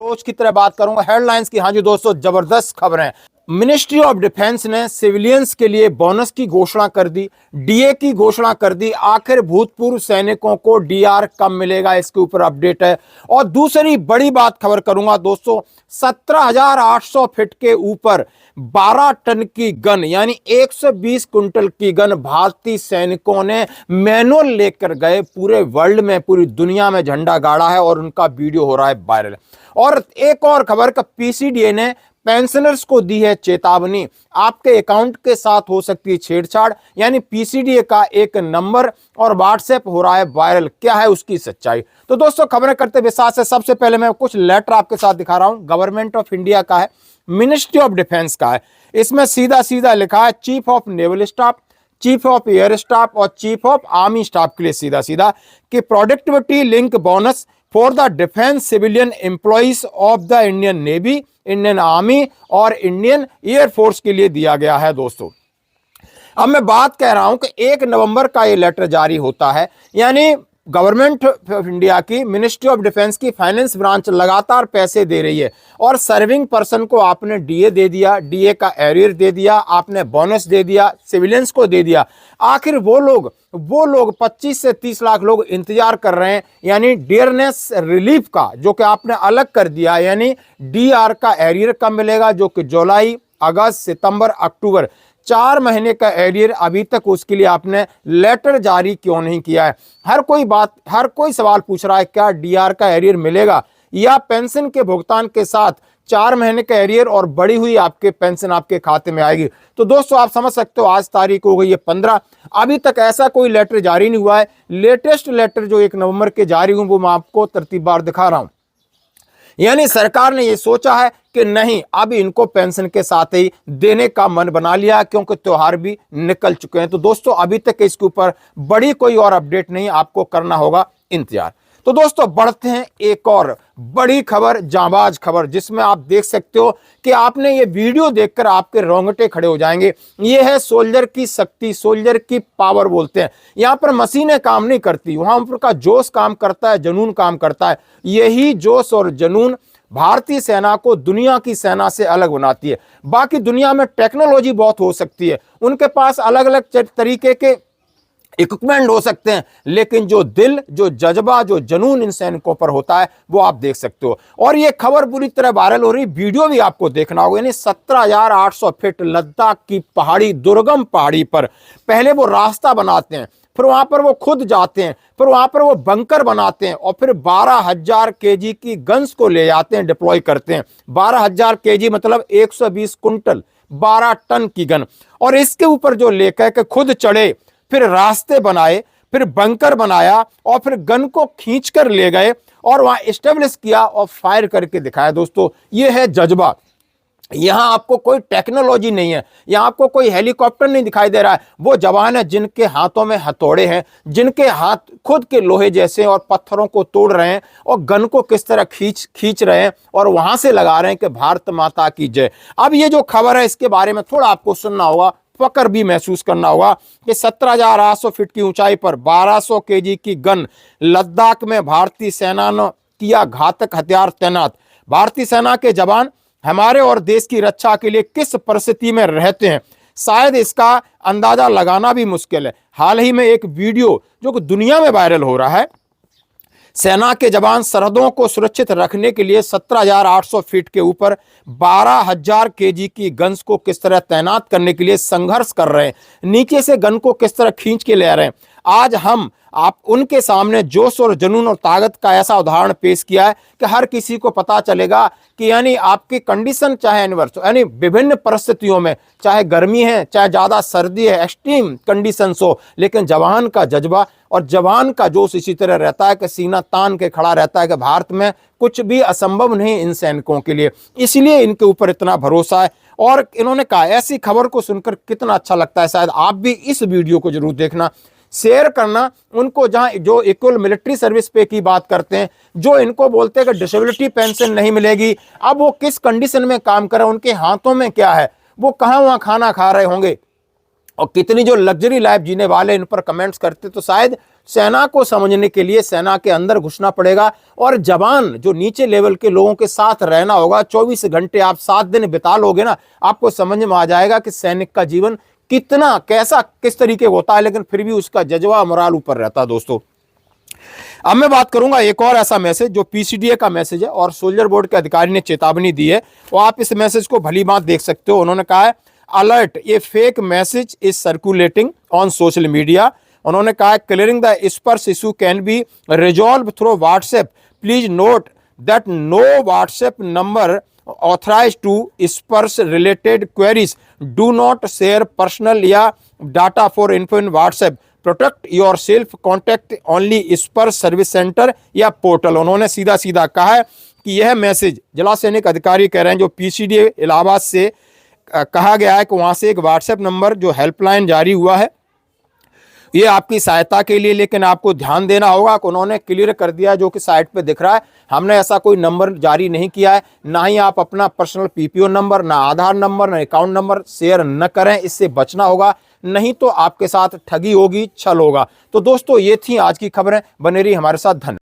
रोज की तरह बात करूंगा हेडलाइंस की। हाँ जी दोस्तों, जबरदस्त खबरें। मिनिस्ट्री ऑफ डिफेंस ने सिविलियंस के लिए बोनस की घोषणा कर दी, डीए की घोषणा कर दी। आखिर भूतपूर्व सैनिकों को डीआर कब मिलेगा, इसके ऊपर अपडेट है। और दूसरी बड़ी बात खबर करूंगा दोस्तों, 17,800 फीट के ऊपर 12 टन की गन यानी 120 क्विंटल की गन भारतीय सैनिकों ने मैनुअल लेकर गए, पूरे वर्ल्ड में, पूरी दुनिया में झंडा गाड़ा है और उनका वीडियो हो रहा है वायरल। और एक और खबर का, पीसीडीए ने पेंशनर्स को दी है चेतावनी, आपके अकाउंट के साथ हो सकती है छेड़छाड़। यानी पीसीडीए का एक नंबर और व्हाट्सएप हो रहा है वायरल। क्या है उसकी सच्चाई? तो दोस्तों खबरें करते विस्तार से। सबसे पहले मैं कुछ लेटर आपके साथ दिखा रहा हूं, गवर्नमेंट ऑफ इंडिया का है, मिनिस्ट्री ऑफ डिफेंस का है। इसमें सीधा सीधा लिखा है chief of naval staff, chief of air staff और चीफ ऑफ आर्मी स्टाफ के लिए सीधा सीधा कि productivity link bonus for the defence civilian employees of the Indian navy, Indian army और इंडियन एयरफोर्स के लिए दिया गया है। दोस्तों अब मैं बात कह रहा हूं कि 1 नवंबर का ये लेटर जारी होता है, यानी गवर्नमेंट ऑफ इंडिया की मिनिस्ट्री ऑफ डिफेंस की फाइनेंस ब्रांच लगातार पैसे दे रही है और सर्विंग पर्सन को आपने डीए दे दिया, डीए का एरियर दे दिया, आपने बोनस दे दिया, सिविलियंस को दे दिया। आखिर वो लोग 25 से 30 लाख लोग इंतजार कर रहे हैं, यानी डियरनेस रिलीफ का, जो कि आपने अलग कर दिया। यानी डीआर का एरियर कब मिलेगा, जो कि जुलाई, अगस्त, सितंबर, अक्टूबर 4 महीने का एरियर, अभी तक उसके लिए आपने लेटर जारी क्यों नहीं किया है? हर कोई सवाल पूछ रहा है, क्या डीआर का एरियर मिलेगा या पेंशन के भुगतान के साथ 4 महीने का एरियर और बढ़ी हुई आपके पेंशन आपके खाते में आएगी? तो दोस्तों आप समझ सकते हो, आज तारीख हो गई है 15, अभी तक ऐसा कोई लेटर जारी नहीं हुआ है। लेटेस्ट लेटर जो 1 नवंबर के जारी हुए वो मैं आपको तरतीबवार दिखा रहा हूं। यानी सरकार ने यह सोचा है कि नहीं, अब इनको पेंशन के साथ ही देने का मन बना लिया, क्योंकि त्योहार भी निकल चुके हैं। तो दोस्तों अभी तक इसके ऊपर बड़ी कोई और अपडेट नहीं, आपको करना होगा इंतजार। तो दोस्तों बढ़ते हैं एक और बड़ी खबर, जांबाज खबर, जिसमें आप देख सकते हो कि आपने ये वीडियो देखकर आपके रोंगटे खड़े हो जाएंगे। ये है सोल्जर की शक्ति, सोल्जर की पावर बोलते हैं। यहां पर मशीनें काम नहीं करती, वहां पर का जोश काम करता है, जुनून काम करता है। यही जोश और जुनून भारतीय सेना को दुनिया की सेना से अलग बनाती है। बाकी दुनिया में टेक्नोलॉजी बहुत हो सकती है, उनके पास अलग अलग तरीके के इक्विपमेंट हो सकते हैं, लेकिन जो दिल, जो जज्बा, जो जुनून इन सैनिकों पर होता है वो आप देख सकते हो। और ये खबर पूरी तरह वायरल हो रही, वीडियो भी आपको देखना होगा। यानी 17,800 फीट लद्दाख की पहाड़ी, दुर्गम पहाड़ी पर पहले वो रास्ता बनाते हैं, फिर वहां पर वो खुद जाते हैं, फिर वहां पर वो बंकर बनाते हैं और फिर 12,000 केजी की गन्स को ले जाते हैं, डिप्लॉय करते हैं। 12,000 केजी मतलब 120 कुंटल, 12 टन की गन। और इसके ऊपर जो लेकर के खुद चढ़े, फिर रास्ते बनाए, फिर बंकर बनाया और फिर गन को खींच कर ले गए और वहां एस्टेब्लिश किया और फायर करके दिखाया। दोस्तों ये है जज्बा। यहां आपको कोई टेक्नोलॉजी नहीं है, यहां आपको कोई हेलीकॉप्टर नहीं दिखाई दे रहा है। वो जवान है जिनके हाथों में हथौड़े हैं, जिनके हाथ खुद के लोहे जैसे और पत्थरों को तोड़ रहे हैं और गन को किस तरह खींच रहे हैं और वहां से लगा रहे हैं कि भारत माता की जय। अब ये जो खबर है इसके बारे में थोड़ा आपको सुनना होगा, फकर भी महसूस करना होगा कि 17,800 फीट की ऊंचाई पर 1200 केजी की गन, लद्दाख में भारतीय सेना ने किया घातक हथियार तैनात। भारतीय सेना के जवान हमारे और देश की रक्षा के लिए किस परिस्थिति में रहते हैं, शायद इसका अंदाजा लगाना भी मुश्किल है। हाल ही में एक वीडियो जो कि दुनिया में वायरल हो रहा है, सेना के जवान सरहदों को सुरक्षित रखने के लिए 17,800 फीट के ऊपर 12,000 केजी की गन्स को किस तरह तैनात करने के लिए संघर्ष कर रहे हैं, नीचे से गन को किस तरह खींच के ले आ रहे हैं। आज आप उनके सामने जोश और जुनून और ताकत का ऐसा उदाहरण पेश किया है कि हर किसी को पता चलेगा कि यानी आपकी कंडीशन चाहे एनिवर्स, यानी विभिन्न परिस्थितियों में, चाहे गर्मी है, चाहे ज़्यादा सर्दी है, एक्सट्रीम कंडीशंस हो, लेकिन जवान का जज्बा और जवान का जोश इसी तरह रहता है कि सीना तान के खड़ा रहता है कि भारत में कुछ भी असंभव नहीं इन सैनिकों के लिए। इसलिए इनके ऊपर इतना भरोसा है। और इन्होंने कहा, ऐसी खबर को सुनकर कितना अच्छा लगता है, शायद आप भी इस वीडियो को जरूर देखना, शेयर करना उनको, जहां जो इक्वल मिलिट्री सर्विस पे की बात करते हैं, जो इनको बोलते हैं कि डिसेबिलिटी पेंशन नहीं मिलेगी, अब वो किस कंडीशन में काम कर रहे हैं, उनके हाथों में क्या है, वो कहां वहां खाना खा रहे होंगे और कितनी जो लग्जरी लाइफ जीने वाले इन पर कमेंट्स करते, तो शायद सेना को समझने के लिए सेना के अंदर घुसना पड़ेगा और जवान जो नीचे लेवल के लोगों के साथ रहना होगा। 24 घंटे आप 7 दिन बिता लोगे ना, आपको समझ में आ जाएगा कि सैनिक का जीवन कितना कैसा किस तरीके होता है, लेकिन फिर भी उसका जज्बा मोराल ऊपर रहता है। दोस्तों अब मैं बात करूंगा एक और ऐसा मैसेज जो पीसीडीए का मैसेज है और सोल्जर बोर्ड के अधिकारी ने चेतावनी दी है, और आप इस मैसेज को भली बात देख सकते हो। उन्होंने कहा है alert, a fake message is circulating on social media. उन्होंने कहा है clearing the Sparsh issue can be resolve through WhatsApp, please note that no WhatsApp number authorized to स्पर्श related queries, do not share personal या data for info in WhatsApp, protect yourself, contact only स्पर्श service centre या portal. उन्होंने सीधा सीधा कहा है कि यह मैसेज जिला सैनिक अधिकारी कह रहे हैं जो पीसीडीए इलाहाबाद से कहा गया है कि वहां से एक व्हाट्सएप नंबर जो हेल्पलाइन जारी हुआ है ये आपकी सहायता के लिए, लेकिन आपको ध्यान देना होगा कि उन्होंने क्लियर कर दिया जो कि साइट पे दिख रहा है, हमने ऐसा कोई नंबर जारी नहीं किया है। ना ही आप अपना पर्सनल पीपीओ नंबर, ना आधार नंबर, ना अकाउंट नंबर शेयर न करें, इससे बचना होगा, नहीं तो आपके साथ ठगी होगी, छल होगा। तो दोस्तों ये थी आज की खबरें, बने रही हमारे साथ। धन्यवाद।